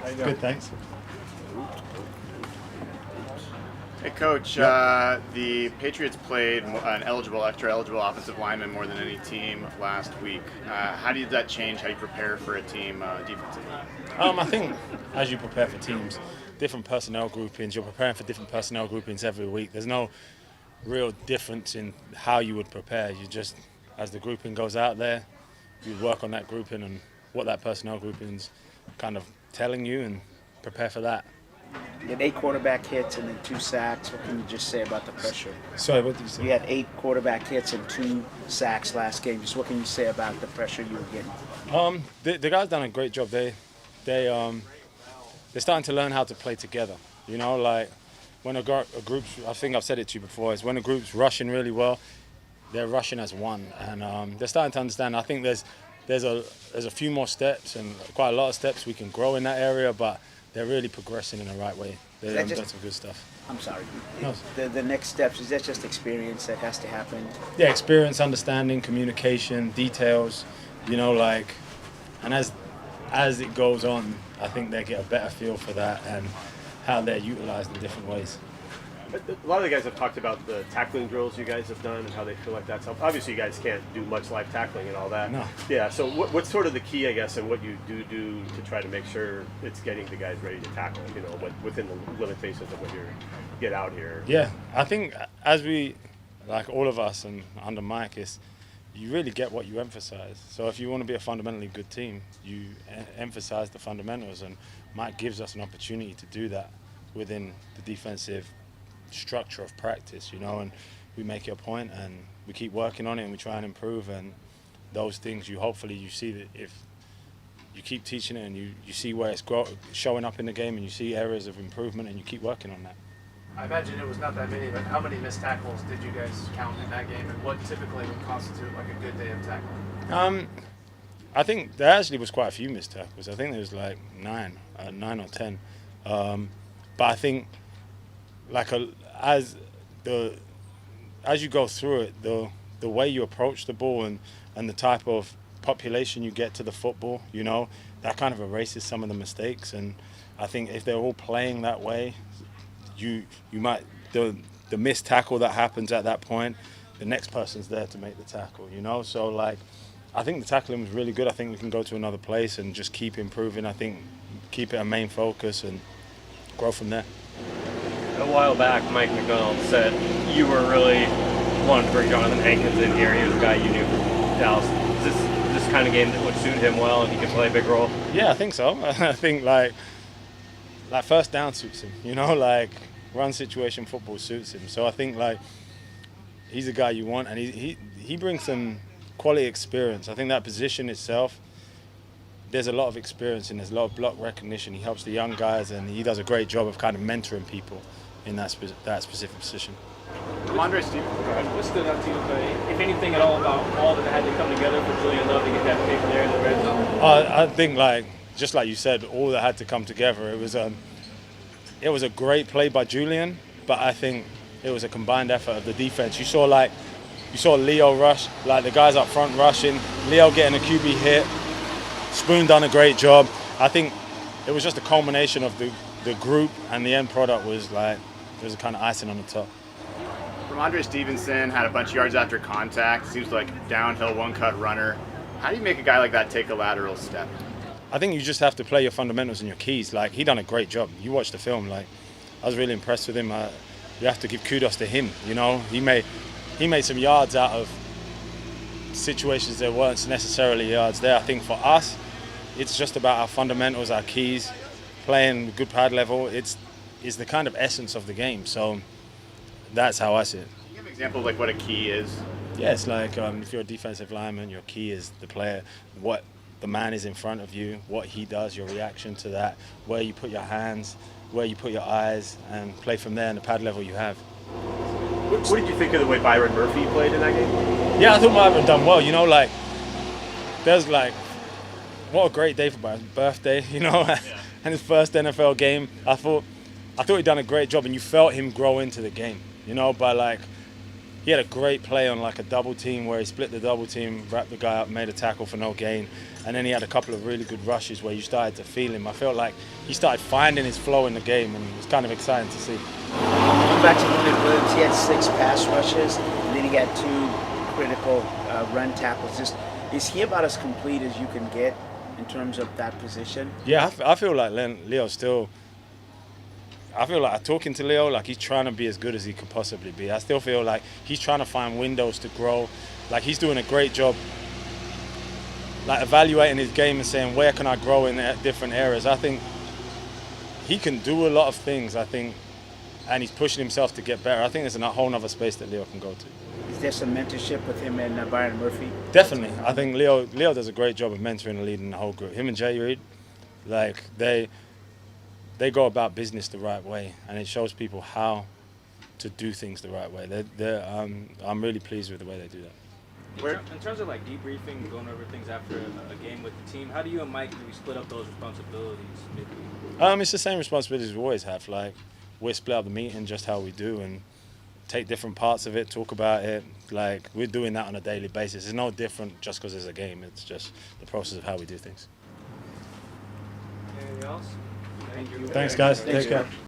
How you doing? Good, thanks. Hey, Coach. The Patriots played an extra eligible offensive lineman more than any team last week. How did that change how you prepare for a team defensively? I think as you prepare for teams, different personnel groupings, you're preparing for different personnel groupings every week. There's no real difference in how you would prepare. You just, as the grouping goes out there, you work on that grouping and what that personnel grouping's kind of telling you and prepare for that. You had 8 quarterback hits and then 2 sacks. What can you just say about the pressure? Sorry, what did you say? You had 8 quarterback hits and 2 sacks last game. Just what can you say about the pressure you were getting? The guys done a great job. They're starting to learn how to play together. You know, like when a group's, I think I've said it to you before, is when a group's rushing really well, they're rushing as one, and they're starting to understand. I think there's a few more steps and quite a lot of steps we can grow in that area, but they're really progressing in the right way. They've done some good stuff. I'm sorry. No. The next steps, is that just experience that has to happen? Yeah, experience, understanding, communication, details, you know, like, and as it goes on, I think they get a better feel for that and how they're utilized in different ways. A lot of the guys have talked about the tackling drills you guys have done and how they feel like that's helped. Obviously, you guys can't do much live tackling and all that. No. Yeah, so what's sort of the key, I guess, and what you do to try to make sure it's getting the guys ready to tackle, you know, within the limitations of what you get out here? Yeah, I think as we, like all of us and under Mike, is you really get what you emphasize. So if you want to be a fundamentally good team, you emphasize the fundamentals, and Mike gives us an opportunity to do that within the defensive structure of practice, you know, and we make it a point and we keep working on it and we try and improve, and those things hopefully you see that if you keep teaching it and you see where it's showing up in the game and you see areas of improvement and you keep working on that. I imagine it was not that many, but how many missed tackles did you guys count in that game, and what typically would constitute like a good day of tackling? I think there actually was quite a few missed tackles. I think there was like 9 or 10. But I think like as you go through it, the way you approach the ball and the type of population you get to the football, you know, that kind of erases some of the mistakes. And I think if they're all playing that way, you might the missed tackle that happens at that point, the next person's there to make the tackle, you know. So like, I think the tackling was really good. I think we can go to another place and just keep improving. I think keep it a main focus and grow from there. A while back, Mike McDonald said you were really wanting to bring Jonathan Hoskins in here. He was a guy you knew from Dallas. Is this kind of game that would suit him well and he can play a big role? Yeah, I think so. I think like first down suits him, you know, like run situation football suits him. So I think like he's a guy you want, and he brings some quality experience. I think that position itself, there's a lot of experience and there's a lot of block recognition. He helps the young guys and he does a great job of kind of mentoring people in that specific position. Andre Stevenson. What stood out to you, if anything at all, about all that had to come together for Julian Love to get that pick there in the red zone? I think like just like you said, all that had to come together. It was a great play by Julian, but I think it was a combined effort of the defense. You saw Leo rush, like the guys up front rushing, Leo getting a QB hit. Spoon done a great job. I think it was just a culmination of the group, and the end product was like, it was a kind of icing on the top. Andre Stevenson had a bunch of yards after contact. Seems like downhill one-cut runner. How do you make a guy like that take a lateral step? I think you just have to play your fundamentals and your keys. Like, he done a great job. You watched the film. Like, I was really impressed with him. You have to give kudos to him. You know, he made some yards out of situations that weren't necessarily yards there. I think for us, it's just about our fundamentals, our keys, playing good pad level. It's the kind of essence of the game. So that's how I see it. Can you give an example of like what a key is? Yeah, it's like if you're a defensive lineman, your key is the player, what the man is in front of you, what he does, your reaction to that, where you put your hands, where you put your eyes, and play from there in the pad level you have. What did you think of the way Byron Murphy played in that game? Yeah, I thought Byron done well. You know, like, there's like, what a great day for Byron's birthday, you know, and his first NFL game. I thought he done a great job, and you felt him grow into the game, you know, but like, he had a great play on like a double team where he split the double team, wrapped the guy up, made a tackle for no gain, and then he had a couple of really good rushes where you started to feel him. I felt like he started finding his flow in the game, and it was kind of exciting to see. Going back to Leonard Williams, he had 6 pass rushes, and then he got 2 critical run tackles. Is he about as complete as you can get in terms of that position? Yeah, I feel like Leo still. I feel like talking to Leo, like he's trying to be as good as he could possibly be. I still feel like he's trying to find windows to grow. Like he's doing a great job, like evaluating his game and saying where can I grow in different areas. I think he can do a lot of things. I think, and he's pushing himself to get better. I think there's a whole other space that Leo can go to. Is there some mentorship with him and Byron Murphy? Definitely, I think Leo does a great job of mentoring and leading the whole group. Him and Jay Reed, like they go about business the right way, and it shows people how to do things the right way. I'm really pleased with the way they do that. In terms of like debriefing, going over things after a game with the team, how do you and Mike do we split up those responsibilities? Maybe? It's the same responsibilities we always have. Like we split up the meeting just how we do and take different parts of it, talk about it. Like we're doing that on a daily basis. It's no different just because it's a game. It's just the process of how we do things. Anything else? Thank you. Thanks, guys. Take care.